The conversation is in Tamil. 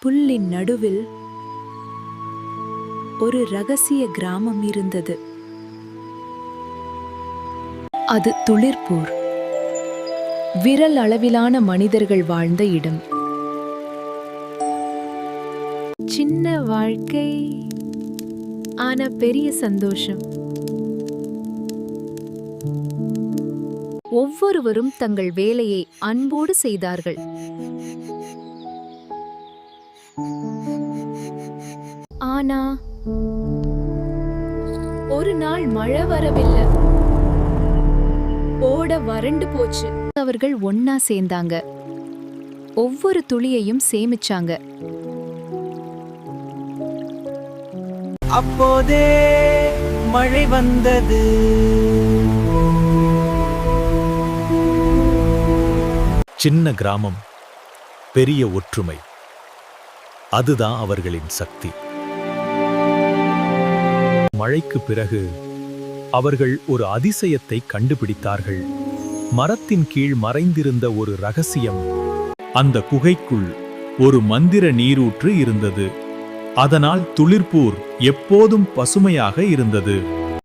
புல்லின் நடுவில் ஒரு ரகசிய கிராமம் இருந்தது. அது துளிர்பூர். விரல் அளவிலான மனிதர்கள் வாழ்ந்த இடம். சின்ன வாழ்க்கை, ஆனா பெரிய சந்தோஷம். ஒவ்வொருவரும் தங்கள் வேலையை அன்போடு செய்தார்கள். ஆனா ஒரு நாள் மழை வரவில்லை. ஓட வறண்டு போச்சு. அவர்கள் ஒன்னா சேர்ந்தாங்க. ஒவ்வொரு துளியையும் சேமிச்சாங்க. அப்போதே மழை வந்தது. சின்ன கிராமம், பெரிய ஒற்றுமை. அதுதான் அவர்களின் சக்தி. மழைக்கு பிறகு அவர்கள் ஒரு அதிசயத்தை கண்டுபிடித்தார்கள். மரத்தின் கீழ் மறைந்திருந்த ஒரு ரகசியம். அந்த குகைக்குள் ஒரு மந்திர நீரூற்று இருந்தது. அதனால் துளிர்பூர் எப்போதும் பசுமையாக இருந்தது.